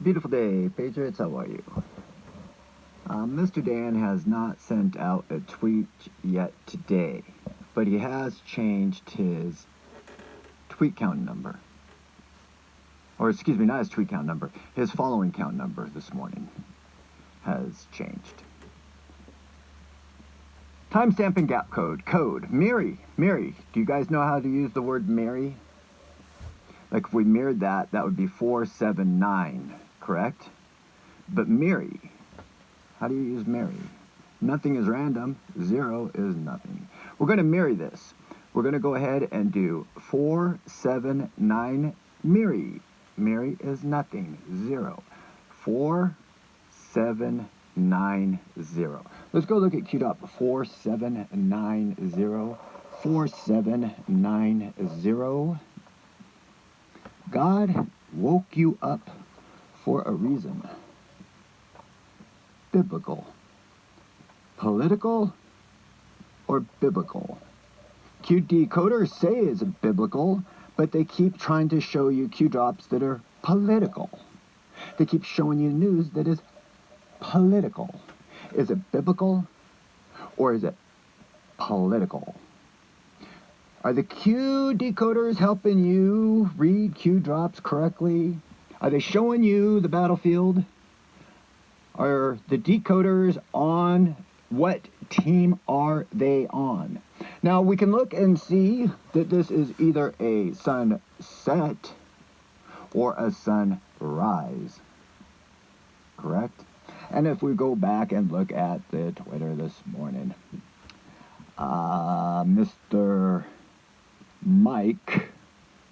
Beautiful day, Patriots. How are you? Mr. Dan has not sent out a tweet yet today, but he has changed his tweet count number. Or, excuse me, not his tweet count number. His following count number this morning has changed. Timestamp and gap code. Code. Mary. Mary. Do you guys know how to use the word Mary? Like if we mirrored that, that would be 479, correct? But Mary. How do you use Mary? Nothing is random. 0 is nothing. We're going to marry this. We're going to go ahead and do 479 Mary. Mary is nothing. 0. 4790. Let's go look at Q-Dot 4790. 4790. God woke you up for a reason. Biblical, political, or biblical? Q decoders say it's biblical, but they keep trying to show you Q drops that are political. They keep showing you news that is political. Is it biblical or is it political? Are the Q decoders helping you read Q drops correctly? Are they showing you the battlefield? Are the decoders on? What team are they on? Now we can look and see that this is either a sunset or a sunrise, correct? And if we go back and look at the Twitter this morning, Mr. Mike,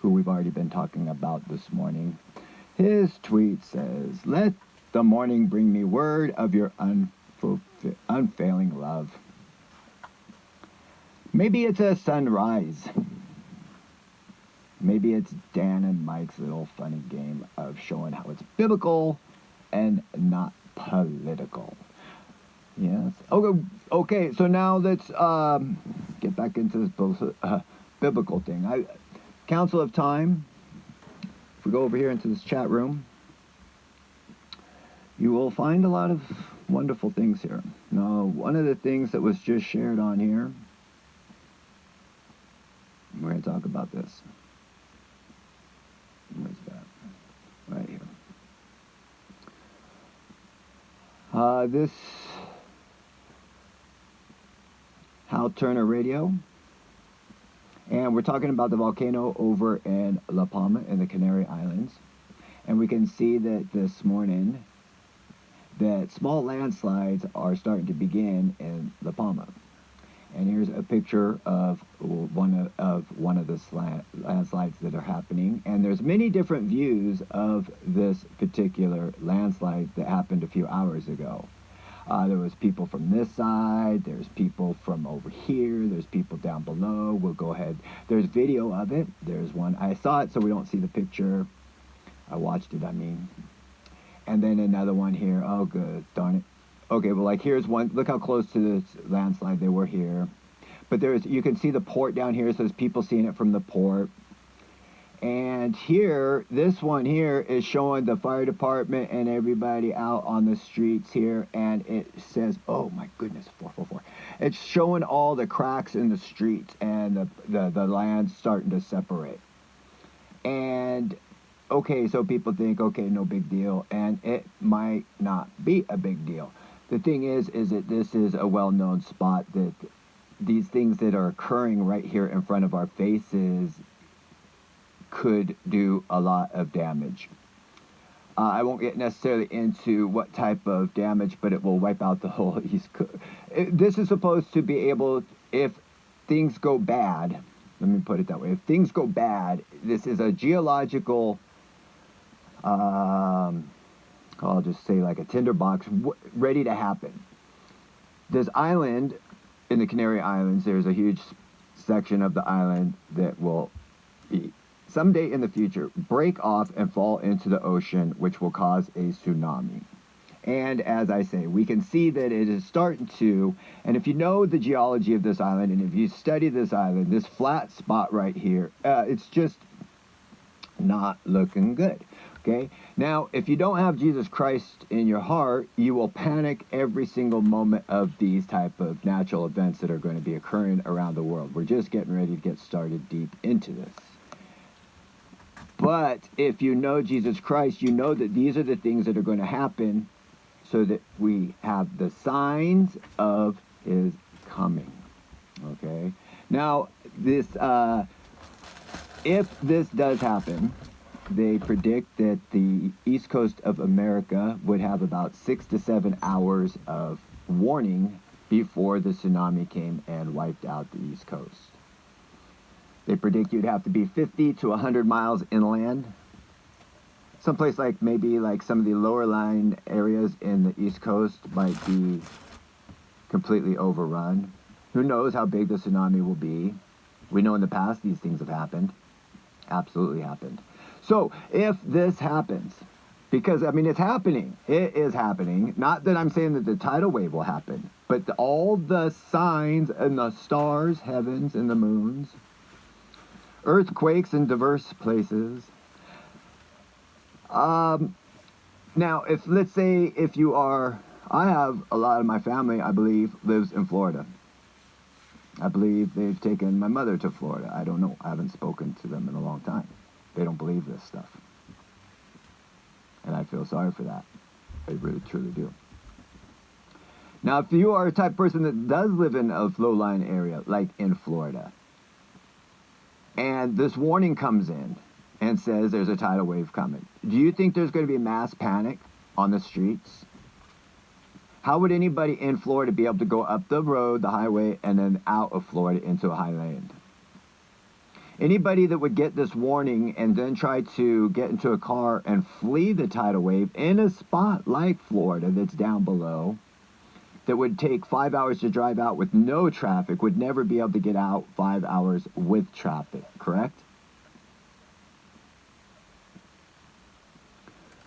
who we've already been talking about this morning, his tweet says, "Let the morning bring me word of your unfailing love." Maybe it's a sunrise. Maybe it's Dan and Mike's little funny game of showing how it's biblical and not political. Yes. Okay. So now let's get back into this biblical thing. Council of Time. If we go over here into this chat room, you will find a lot of wonderful things here. Now, one of the things that was just shared on here, we're going to talk about this. Where's that? Right here. This Hal Turner Radio. And we're talking about the volcano over in La Palma in the Canary Islands. And we can see that this morning that small landslides are starting to begin in La Palma. And here's a picture of one of the landslides that are happening. And there's many different views of this particular landslide that happened a few hours ago. There was people from this side, there's people from over here, there's people down below. We'll go ahead. There's video of it. There's one. I saw it, so we don't see the picture. I watched it, I mean. And then another one here. Oh, good. Darn it. Okay, well, like here's one. Look how close to this landslide they were here. But you can see the port down here, so there's people seeing it from the port. And here, this one here is showing the fire department and everybody out on the streets here. And it says, oh my goodness, 444. It's showing all the cracks in the streets and the land starting to separate. And okay, so people think, okay, no big deal. And it might not be a big deal. The thing is that this is a well-known spot that these things that are occurring right here in front of our faces could do a lot of damage. I won't get necessarily into what type of damage, but it will wipe out the whole East Coast. This is supposed to be able, if things go bad, let me put it that way, if things go bad, this is a geological, I'll just say like a tinderbox ready to happen. This island in the Canary Islands, there's a huge section of the island that will be someday in the future break off and fall into the ocean, which will cause a tsunami. And as I say, we can see that it is starting to, and if you know the geology of this island, and if you study this island, this flat spot right here, it's just not looking good. Okay? Now, if you don't have Jesus Christ in your heart, you will panic every single moment of these type of natural events that are going to be occurring around the world. We're just getting ready to get started deep into this. But if you know Jesus Christ, you know that these are the things that are going to happen so that we have the signs of his coming. Okay? Now, this, if this does happen, they predict that the east coast of America would have about 6 to 7 hours of warning before the tsunami came and wiped out the east coast. They predict you'd have to be 50 to 100 miles inland. Someplace like maybe like some of the lower lying areas in the east coast might be completely overrun. Who knows how big the tsunami will be? We know in the past these things have happened. Absolutely happened. So if this happens, because I mean it's happening, it is happening. Not that I'm saying that the tidal wave will happen, but all the signs and the stars, heavens and the moons, earthquakes in diverse places. Now, if let's say if you are, I have a lot of my family, I believe, lives in Florida. I believe they've taken my mother to Florida. I don't know. I haven't spoken to them in a long time. They don't believe this stuff. And I feel sorry for that. I really, truly do. Now, if you are a type of person that does live in a low-lying area, like in Florida, and this warning comes in and says there's a tidal wave coming, do you think there's going to be mass panic on the streets? How would anybody in Florida be able to go up the road, the highway, and then out of Florida into a highland? Anybody that would get this warning and then try to get into a car and flee the tidal wave in a spot like Florida that's down below, that would take 5 hours to drive out with no traffic, would never be able to get out 5 hours with traffic, correct?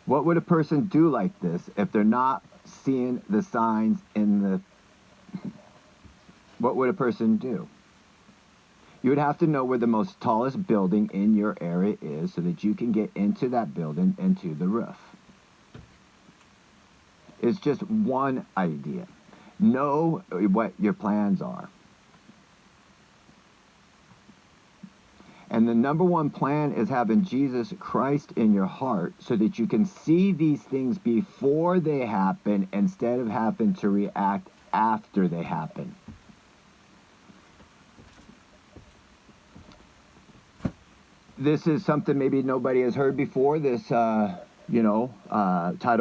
What would a person do like this if they're not seeing the signs in the... What would a person do? You would have to know where the most tallest building in your area is so that you can get into that building and to the roof. It's just one idea. Know what your plans are. And the number one plan is having Jesus Christ in your heart so that you can see these things before they happen instead of having to react after they happen. This is something maybe nobody has heard before, this, tidal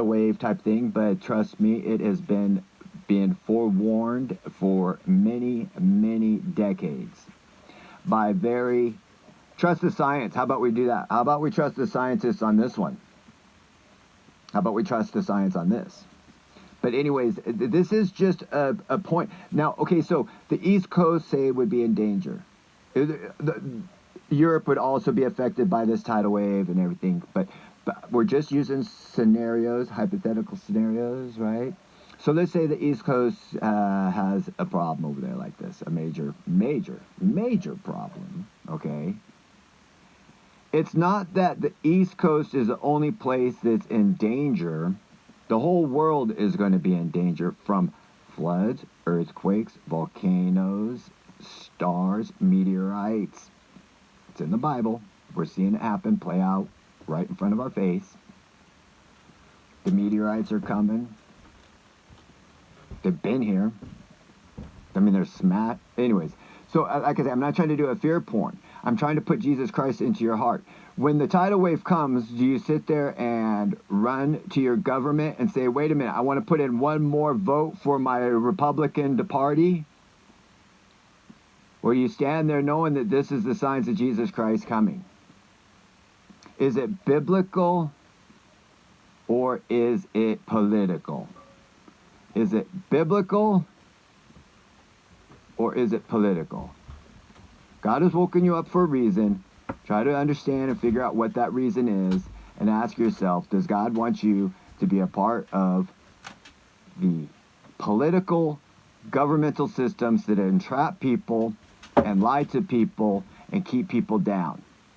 wave type thing, but trust me, it has been being forewarned for many, many decades by very... Trust the science. How about we do that? How about we trust the scientists on this one? How about we trust the science on this? But anyways, this is just a point. Now, okay, so the East Coast, say, would be in danger. Europe would also be affected by this tidal wave and everything. But we're just using scenarios, hypothetical scenarios, right? So let's say the East Coast has a problem over there like this, a major, major, major problem, okay? It's not that the East Coast is the only place that's in danger. The whole world is going to be in danger from floods, earthquakes, volcanoes, stars, meteorites. It's in the Bible. We're seeing it happen, play out right in front of our face. The meteorites are coming. They've been here. I mean, they're smacked. Anyways, so like I said, I'm not trying to do a fear porn. I'm trying to put Jesus Christ into your heart. When the tidal wave comes, do you sit there and run to your government and say, wait a minute, I want to put in one more vote for my Republican party? Or you stand there knowing that this is the signs of Jesus Christ coming? Is it biblical or is it political? Is it biblical or is it political? God has woken you up for a reason. Try to understand and figure out what that reason is and ask yourself, does God want you to be a part of the political, governmental systems that entrap people and lie to people and keep people down?